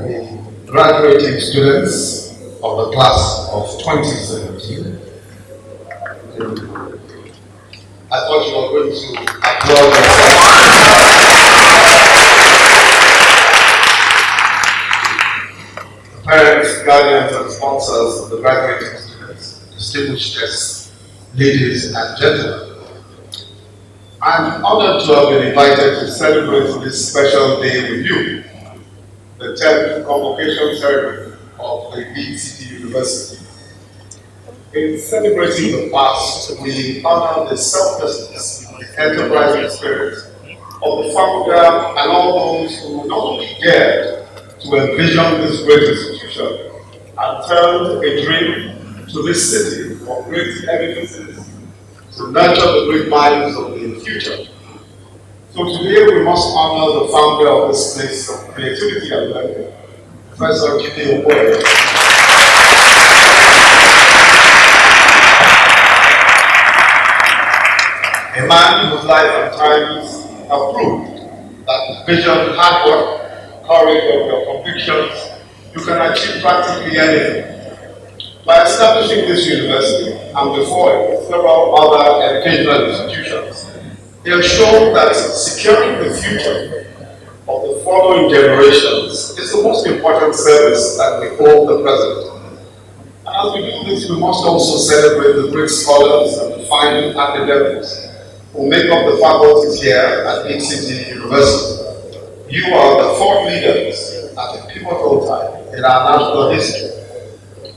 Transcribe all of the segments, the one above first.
the graduating students of the class of 2017. I thought you were going to applaud yourself. The parents, guardians, and sponsors of the graduating students, distinguished guests, ladies and gentlemen. I'm honored to have been invited to celebrate this special day with you, the 10th Convocation ceremony of the City University. In celebrating the past, we honor the selflessness, the enterprising spirit of the founder and all those who not only dared to envision this great institution and turned a dream to this city of great edifices to nurture the great minds of the future. So today we must honor the founder of this place of creativity and learning, Professor Yemi. A man whose life and times have proved that vision, hard work, courage of your convictions, you can achieve practically anything. By establishing this university and before it, several other educational institutions, they have shown that securing the future of the following generations is the most important service that we owe the present. And as we do this, we must also celebrate the great scholars and fine academics who make up the faculties here at EXCELLENCY University. You are the thought leaders at a pivotal time in our national history,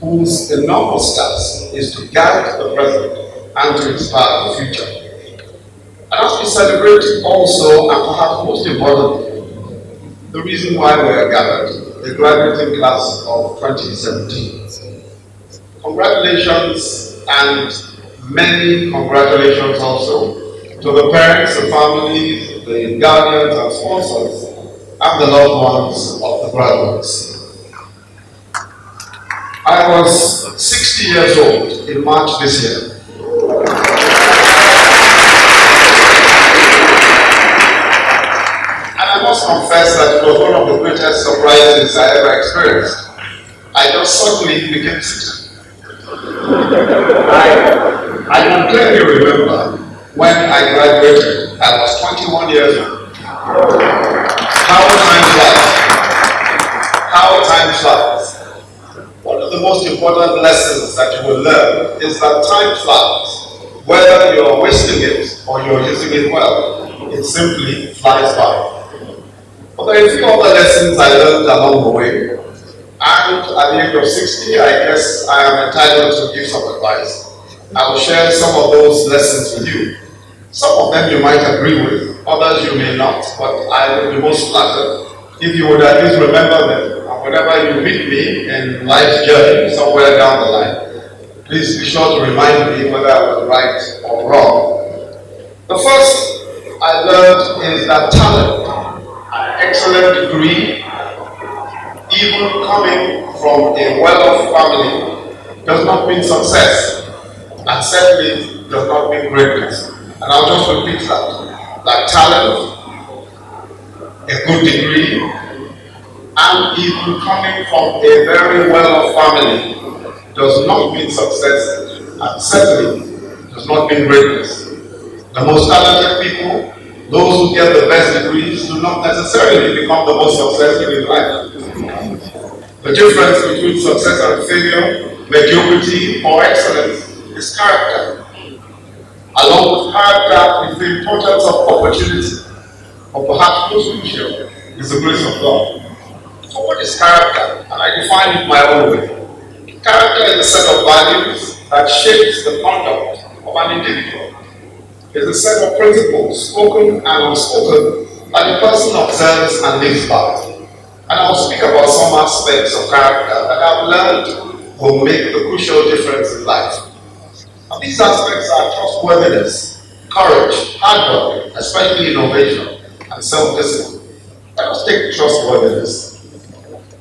whose enormous task is to guide the present and to inspire the future. And as we celebrate also, and perhaps most importantly, the reason why we are gathered, the graduating class of 2017. Congratulations, and many congratulations also to the parents, the families, the guardians and sponsors, and the loved ones of the graduates. I was 60 years old in March this year. And I must confess that it was one of the greatest surprises I ever experienced. I just suddenly became 60. I can clearly remember when I graduated, I was 21 years old. How time flies. How time flies. One of the most important lessons that you will learn is that time flies. Whether you are wasting it or you are using it well, it simply flies by. But there are a few other lessons I learned along the way. And at the age of 60, I guess I am entitled to give some advice. I will share some of those lessons with you. Some of them you might agree with, others you may not, but I will be most flattered if you would at least remember them. And whenever you meet me in life's journey, somewhere down the line, please be sure to remind me whether I was right or wrong. The first I learned is that talent, an excellent degree, even coming from a well-off family, does not mean success, and certainly does not mean greatness. And I'll just repeat that talent, a good degree, and even coming from a very well-off family does not mean success, and certainly does not mean greatness. The most talented people, those who get the best degrees, do not necessarily become the most successful in life. The difference between success and failure, mediocrity or excellence, is character. Along with character is the importance of opportunity, or perhaps most crucial is the grace of God. So what is character? And I define it my own way. Character is a set of values that shapes the conduct of an individual. It's a set of principles, spoken and unspoken, that a person observes and lives by. And I will speak about some aspects of character that I've learned will make the crucial difference in life. And these aspects are trustworthiness, courage, hard work, especially innovation, and self-discipline. Let us take trustworthiness.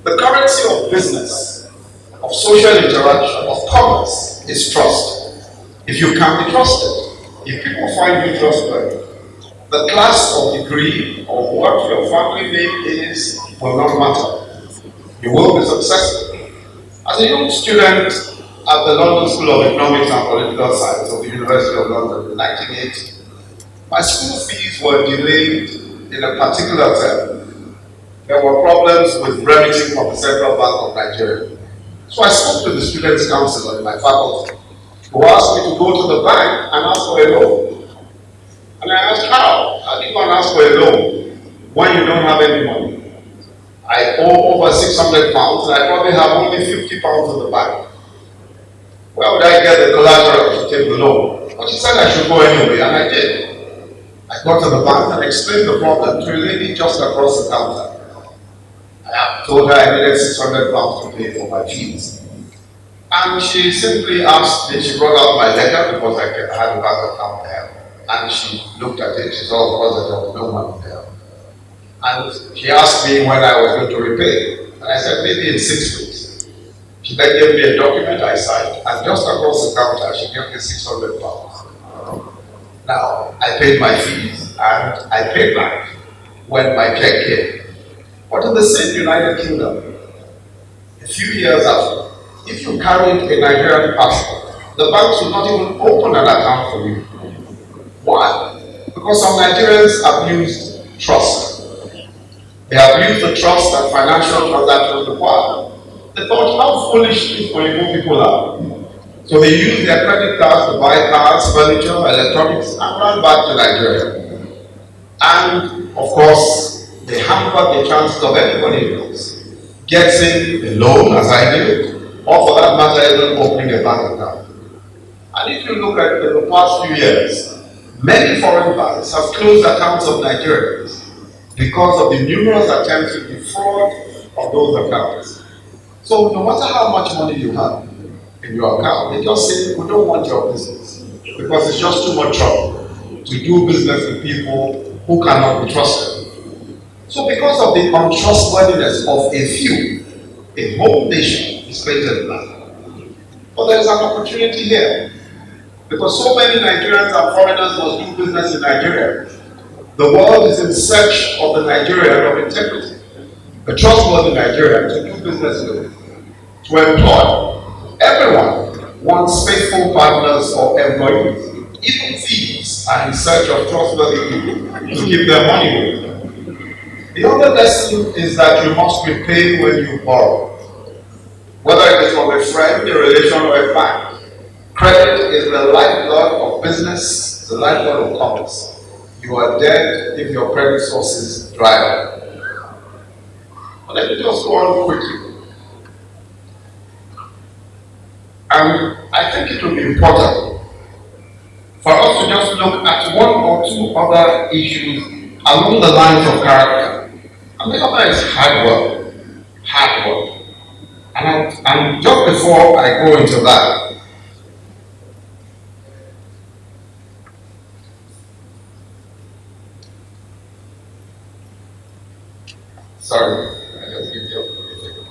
The currency of business, of social interaction, of commerce is trust. If you can be trusted, if people find you trustworthy, the class of degree or what your family name is will not matter. You will be successful. As a young student at the London School of Economics and Political Science of the University of London in 1980, my school fees were delayed in a particular term. There were problems with remitting from the Central Bank of Nigeria. So I spoke to the Students' Council in my faculty, who asked me to go to the bank and ask for a loan. And I asked, how? How do you go and ask for a loan when you don't have any money? I owe over £600 and I probably have only £50 in the bank. Where would I get the collateral to take the loan? But she said I should go anyway, and I did. I got to the bank and explained the problem to a lady just across the counter. I told her I needed £600 to pay for my fees. And she simply asked me, she brought out my letter because I had a bank account there. And she looked at it, she saw, of course, that there was no money there. And she asked me when I was going to repay. And I said, maybe in 6 weeks. She then gave me a document I signed, and just across the counter, she gave me £600. Now, I paid my fees, and I paid back when my check came. But in the same United Kingdom, a few years after, if you carried a Nigerian passport, the banks would not even open an account for you. Why? Because some Nigerians abused trust. They abused the trust that financial transactions require. They thought how foolish these people are. So they used their credit cards to buy cars, furniture, electronics, and ran back to Nigeria. And of course, they hampered the chances of anybody else getting a loan, as I did, or for that matter, even opening a bank account. And if you look at the past few years, many foreign banks have closed accounts of Nigerians because of the numerous attempts to defraud of those accounts. So no matter how much money you have in your account, they just say, we don't want your business because it's just too much trouble to do business with people who cannot be trusted. So because of the untrustworthiness of a few, a whole nation is painted black. But there is an opportunity here because so many Nigerians and foreigners must do business in Nigeria. The world is in search of the Nigerian of integrity, a trustworthy Nigerian to do business with, to employ. Everyone wants faithful partners or employees. Even thieves are in search of trustworthy people to keep their money with. The other lesson is that you must repay when you borrow. Whether it is from a friend, a relation, or a bank, credit is the lifeblood of business, the lifeblood of commerce. You are dead if your credit sources dry up. But let me just go on quickly. And I think it will be important for us to just look at one or two other issues along the lines of character. And the other is hard work. Hard work. And just before I go into that, sorry, I just give you a second.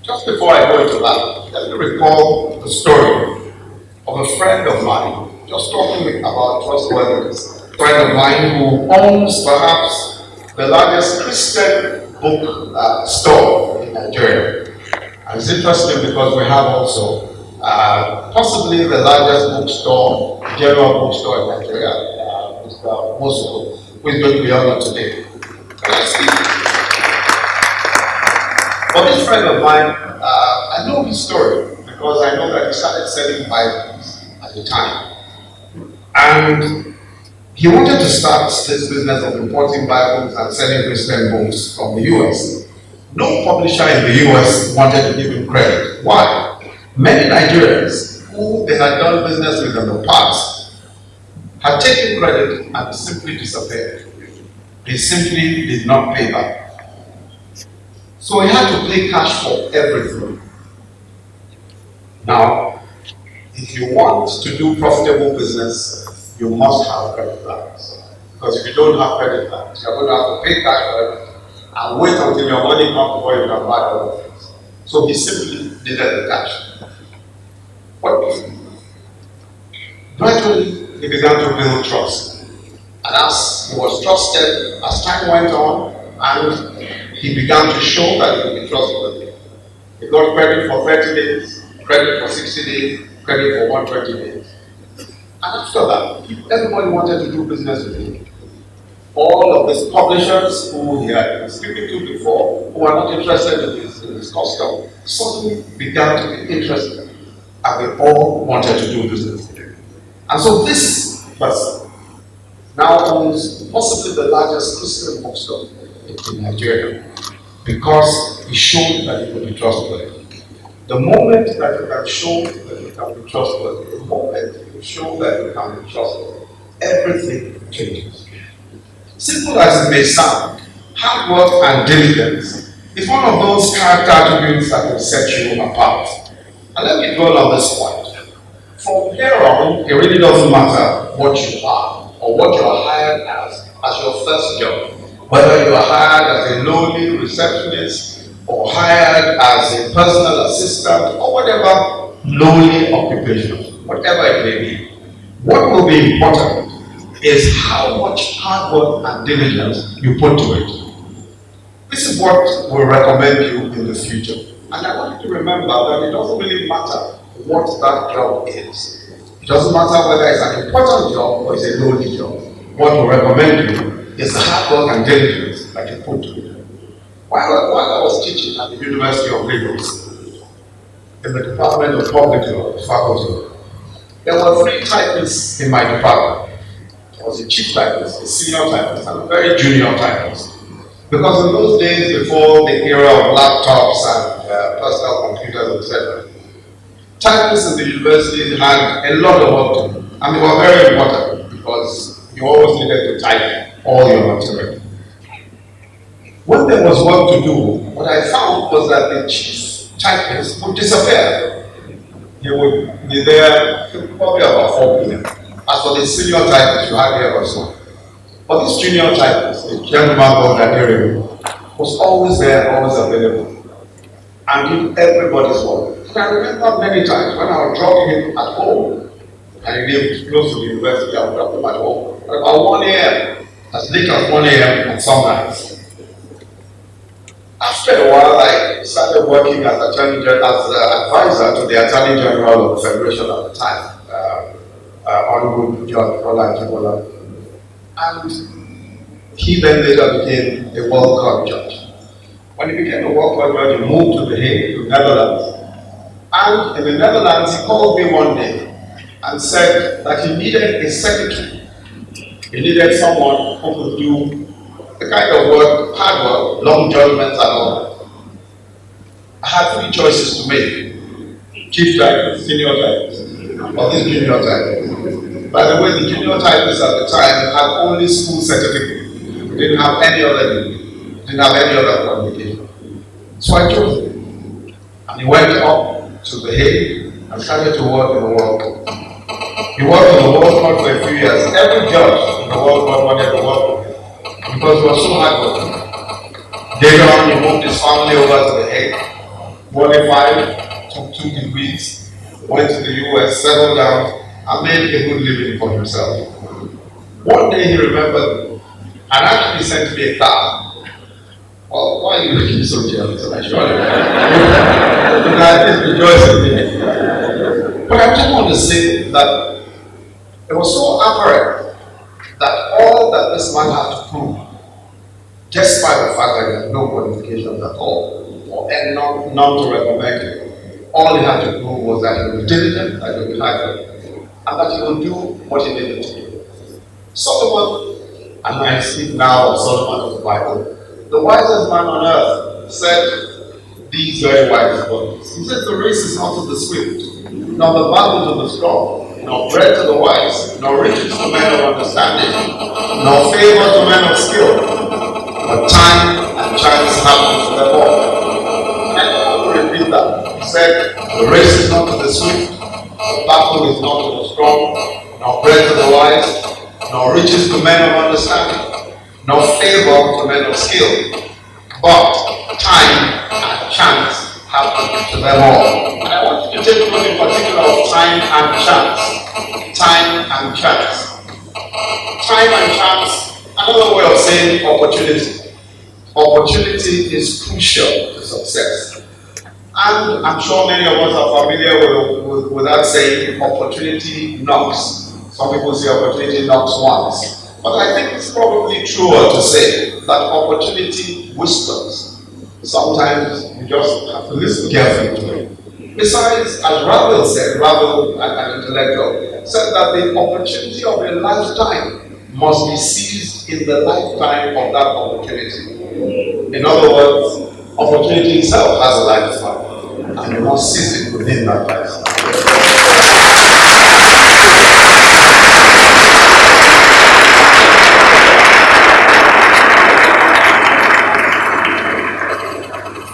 Just before I go into that, let me recall the story of a friend of mine, just talking about trustworthiness. A friend of mine who owns perhaps the largest Christian book store in Nigeria. And it's interesting because we have also possibly the largest bookstore, general bookstore in Nigeria, Mr. Mosuko, who is going to be honored today. But this friend of mine, I know his story because I know that he started selling Bibles at the time. And he wanted to start this business of importing Bibles and selling Christian books from the US. No publisher in the US wanted to give him credit. Why? Many Nigerians who they had done business with in the past had taken credit and simply disappeared. They simply did not pay back. So he had to pay cash for everything. Now, if you want to do profitable business, you must have credit plans. Because if you don't have credit plans, you're going to have to pay cash for everything and wait until your money comes before you can buy other things. So he simply needed the cash. But gradually, he began to build trust. And as he was trusted, as time went on, and he began to show that he could be trustworthy. He got credit for 30 days, credit for 60 days, credit for 120 days. And after that, everybody wanted to do business with him. All of these publishers who he had been speaking to before, who were not interested in his custom, suddenly began to be interested. And they all wanted to do business with him. And so this person now owns possibly the largest Christian bookstore in Nigeria, because he showed that he could be trustworthy. The moment that you can show that you can be trustworthy, the moment you show that you can be trustworthy, everything changes. Simple as it may sound, hard work and diligence is one of those character attributes that will set you apart. And let me dwell on this point. From here on, it really doesn't matter what you are or what you are hired as your first job. Whether you are hired as a lowly receptionist or hired as a personal assistant or whatever lowly occupation, whatever it may be, what will be important is how much hard work and diligence you put to it. This is what will recommend you in the future. And I want you to remember that it doesn't really matter what that job is. It doesn't matter whether it's an important job or it's a lowly job. What will recommend you is the hard work and diligence that you put to it. While I was teaching at the University of Lagos, in the Department of Public Law, faculty, there were 3 typists in my department. There was a chief typist, a senior typist, and a very junior typist. Because in those days, before the era of laptops and personal computers, etc., typists in the university had a lot of work to do, and they were very important because you always needed to type all your material. When there was work to do, what I found was that the chief typist would disappear. He would be there probably about 4 p.m. As for the senior typist, you hardly ever saw. But this junior typist, the gentleman called Daniel, was always there, always available, and did everybody's work. And I remember many times when I would drop him at home, and he lived close to the university, I would drop him at home at about 1 a.m., as late as 1 a.m. on some nights. After a while, I started working as advisor to the Attorney General of the Federation at the time, Honorable Judge Ola. And he then later became a World Court judge. When he became a World Court judge, he moved to The Hague, to the Netherlands. And in the Netherlands, he called me one day and said that he needed a secretary. He needed someone who could do the kind of work, hard work, long judgments and all that. I had 3 choices to make: chief typist, senior typist, or this junior typist. By the way, the junior typist at the time had only school certificate. He didn't have any other degree, didn't have any other qualification. So I chose him. And he went up to The Hague and started to work in the World Court. He worked in the World Court for a few years. Every judge in the World Court wanted to work with him because he was so hardworking. Later on, he moved his family over to The Hague, qualified, took 2 degrees, went to the US, settled down, and made a good living for himself. One day he remembered me and actually sent me a card. Well, why are you looking so jealous? And I showed him. You guys rejoice in me. But I just want to say that it was so apparent that all that this man had to prove, despite the fact that he had no qualifications at all, or none to recommend him, all he had to prove was that he was diligent, that he would be hard, and that he would do what he needed to do. Solomon, and I speak now of Solomon of the Bible, the wisest man on earth, said these very wise words. He said, "The race is not to the swift, nor the battle to the strong, nor bread to the wise, nor riches to men of understanding, nor favor to men of skill, but time and chance happen to them all." And I want to repeat that. He said, "The race is not to the swift, the battle is not to the strong, nor bread to the wise, nor riches to men of understanding, nor favor to men of skill, but time and chance happen to them all." And I want you to take note in particular of time and chance. Time and chance. Time and chance, another way of saying opportunity. Opportunity is crucial to success. And I'm sure many of us are familiar with that saying, opportunity knocks. Some people say opportunity knocks once. But I think it's probably truer to say that opportunity whispers. Sometimes you just have to listen carefully to it. Besides, as Ravel said, Ravel, an intellectual, said that the opportunity of a lifetime must be seized in the lifetime of that opportunity. In other words, opportunity itself has a lifetime, and you must seize it within that lifetime.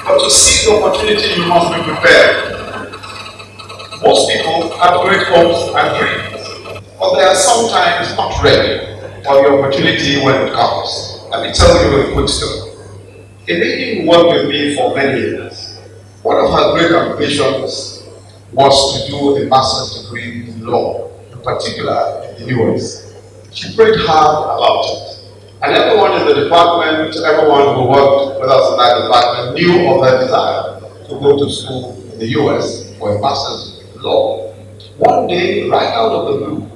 But to seize the opportunity, you must be prepared. Most people have great hopes and dreams, but they are sometimes not ready for the opportunity when it comes. Let me tell you a quick story. A lady who worked with me for many years, one of her great ambitions was to do a master's degree in law, in particular in the US. She prayed hard about it. And everyone in the department, everyone who worked with us in that department knew of her desire to go to school in the US for a master's degree in law. One day, right out of the blue,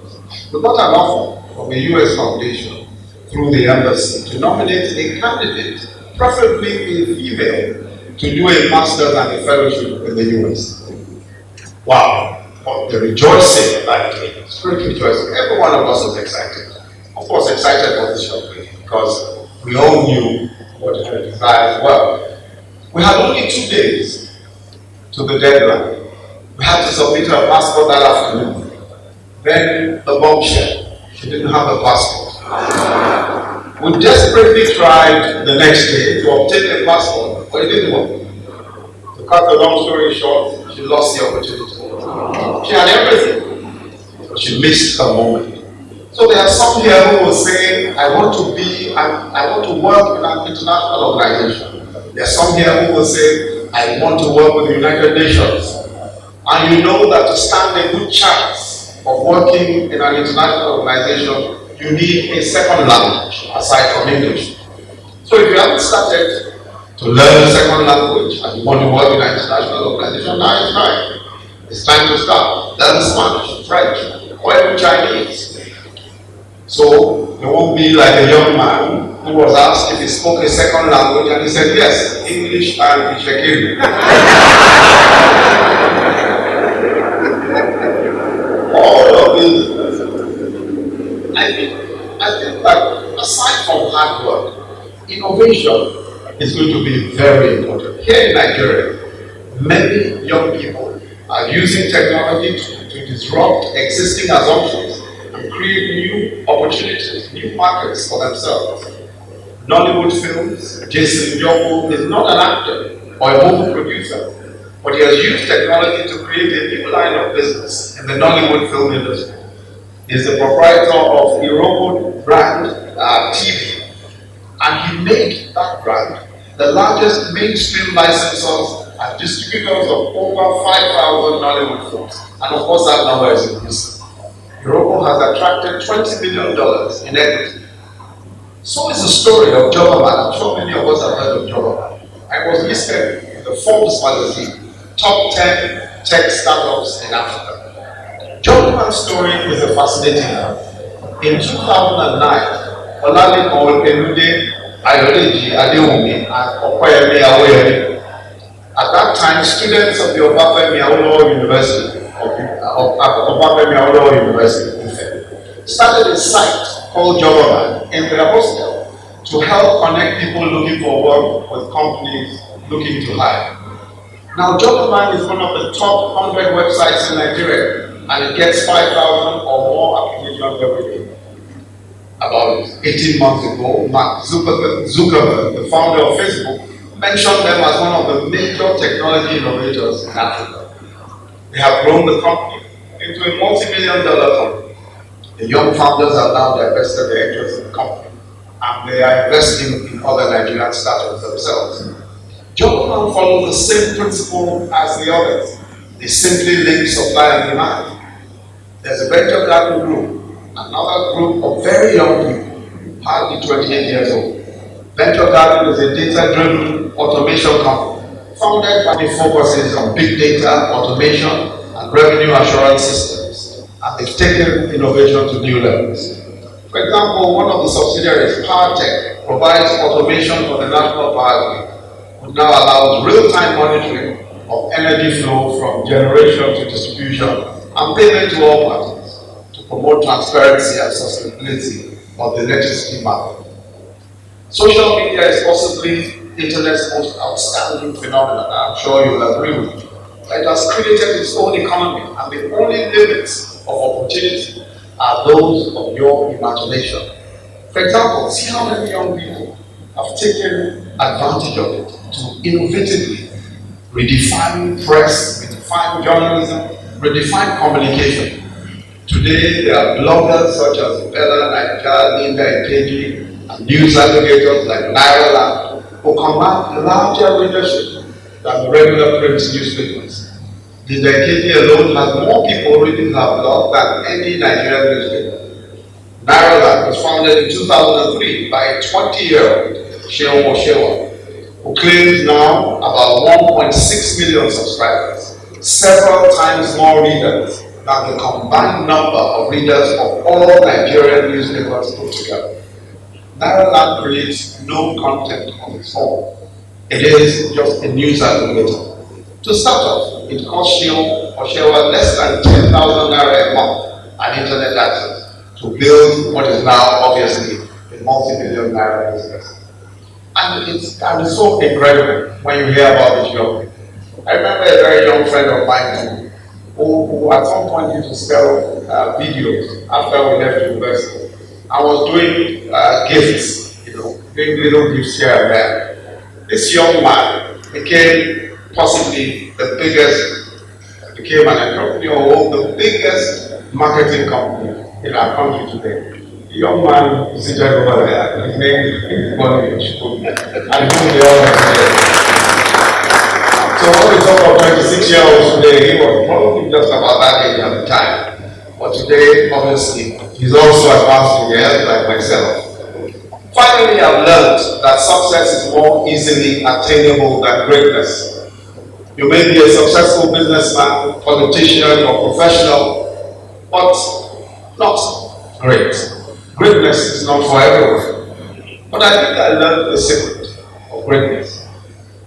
we got an offer from a US foundation through the embassy to nominate a candidate, preferably a female, to do a master's and a fellowship in the US. Wow, the rejoicing that day, spirit rejoicing. Every one of us was excited. Of course, excited for this young lady because we all knew what her desires were. We had only 2 days to the deadline. We had to submit her passport that afternoon. Then the bombshell, she didn't have a passport. We desperately tried the next day to obtain a passport, but it didn't work. To cut the long story short, she lost the opportunity. She had everything, but she missed her moment. So there are some here who will say, I want to work in an international organization. There are some here who will say, I want to work with the United Nations. And you know that to stand a good chance of working in an international organization, you need a second language aside from English. So if you haven't started to learn a second language and you want to work in an international organization, now is time. It's time to start. Learn Spanish, French, or even Chinese. So you won't be like a young man who was asked if he spoke a second language and he said yes, English and Ishekiri. All of these. I think that aside from hard work, innovation is going to be very important. Here in Nigeria, many young people are using technology to disrupt existing assumptions and create new opportunities, new markets for themselves. Nollywood Films, Jason Yoko is not an actor or a movie producer, but he has used technology to create a new line of business in the Nollywood film industry. He is the proprietor of Iroko brand TV, and he made that brand the largest mainstream licensors and distributors of over 5,000 Nollywood films. And of course, that number is increasing. Iroko has attracted $20 million in equity. So is the story of Jobaman. I'm sure many of us have heard of Jobaman. I was listed in the Forbes magazine, top 10 tech startups in Africa. Jobaman's story is a fascinating one. In 2009, Olalekan Elude, Ayodeji Adewumi, and Okoyemi Awoyemi. At that time, students of the Obafemi Awolowo University, started a site called Jobaman in their hostel to help connect people looking for work with companies looking to hire. Now, Jobaman is one of the top 100 websites in Nigeria, and it gets 5,000 or more applications every day. About 18 months ago, Mark Zuckerberg, the founder of Facebook, mentioned them as one of the major technology innovators in Africa. They have grown the company into a multi-million-dollar company. The young founders have now divested their interest in the company, and they are investing in other Nigerian startups themselves. Jobaman follows the same principle as the others. They simply link supply and demand. There's a venture capital group, another group of very young people, hardly 28 years old. Venture Garden is a data-driven automation company founded by the focuses on big data, automation, and revenue assurance systems, and they've taken innovation to new levels. For example, one of the subsidiaries, PowerTech, provides automation for the National Power Grid, which now allows real-time monitoring of energy flow from generation to distribution and payment to all parties to promote transparency and sustainability of the electricity market. Social media is possibly Internet's most outstanding phenomenon, I'm sure you'll agree with me. It has created its own economy, and the only limits of opportunity are those of your imagination. For example, see how many young people have taken advantage of it to innovatively redefine press, redefine journalism, redefine communication. Today, there are bloggers such as Bella Naija, Linda Ikeji, and news aggregators like Naira who command larger readership than the regular print newspapers. Linda Ikeji alone has more people reading her blog than any Nigerian newspaper. Naira was founded in 2003 by a 20-year-old Shewa, who claims now about 1.6 million subscribers, several times more readers than the combined number of readers of all Nigerian newspapers put together. Naira creates no content of its own. It is just a news aggregator. To start off, it costs Shewa less than 10,000 Naira a month and internet access to build what is now obviously a multi-million Naira business. And it's so incredible when you hear about this young people. I remember a very young friend of mine who at some point used to sell videos after we left university. I was doing gifts, doing little gifts here and there. This young man became possibly became an entrepreneur of the biggest marketing company in our country today. The young man is seated over there, his name is Convocation, and he the other today. So when we talk about 26-year-olds today, he was probably just about that age at the time. But today, obviously, he's also advanced in years like myself. Finally, I've learned that success is more easily attainable than greatness. You may be a successful businessman, politician, or professional, but not great. Greatness is not for everyone. But I think I learned the secret of greatness.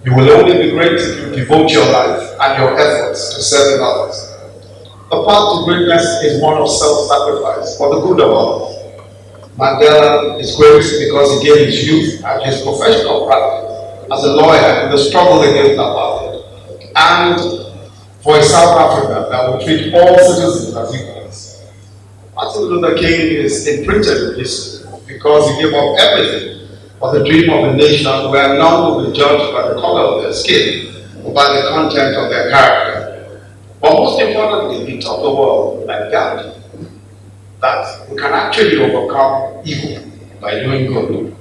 You will only be great if you devote your life and your efforts to serving others. The path to greatness is one of self-sacrifice for the good of others. Mandela is great because he gave his youth and his professional practice as a lawyer in the struggle against apartheid, and for a South Africa that will treat all citizens as equals. Martin Luther King is imprinted in history because he gave up everything for the dream of a nation where none will be judged by the color of their skin or by the content of their character. But most importantly, he taught the world, like Gandhi, that we can actually overcome evil by doing good.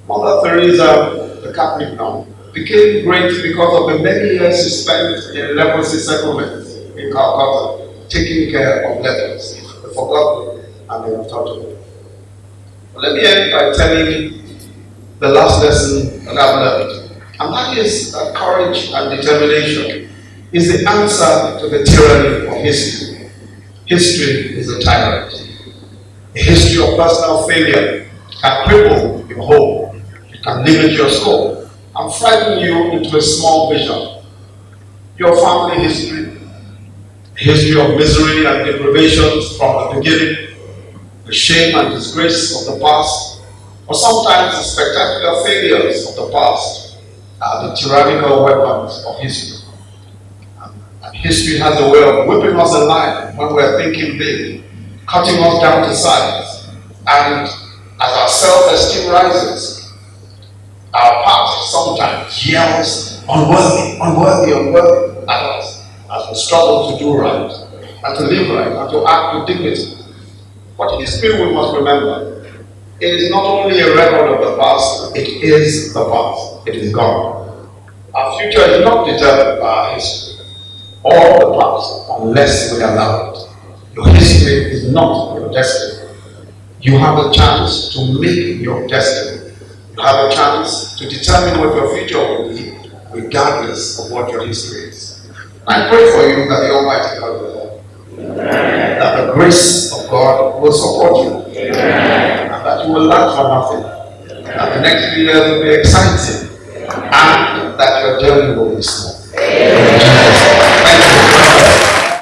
Mother Teresa, the Catholic nun, became great because of the many years she spent in leprosy settlements in Calcutta, taking care of lepers, the forgotten and the untouchable. But let me end by telling the last lesson that I've learned, and that is that courage and determination is the answer to the tyranny of history. History is a tyrant. A history of personal failure can cripple your hope, it can limit your scope, and frighten you into a small vision. Your family history, a history of misery and deprivations from the beginning, the shame and disgrace of the past, or sometimes the spectacular failures of the past are the tyrannical weapons of history. And history has a way of whipping us alive when we're thinking big, cutting us down to size, and as our self-esteem rises, our past sometimes yells, unworthy, unworthy, unworthy at us as we struggle to do right, and to live right, and to act with dignity. But history, we must remember, it is not only a record of the past, it is the past. It is gone. Our future is not determined by our history or the past unless we allow it. Your history is not your destiny. You have a chance to make your destiny. You have a chance to determine what your future will be, regardless of what your history is. I pray for you that the Almighty God will help you, that the grace of God will support you, and that you will lack for nothing, that the next few years will be exciting, and that your journey will be smooth.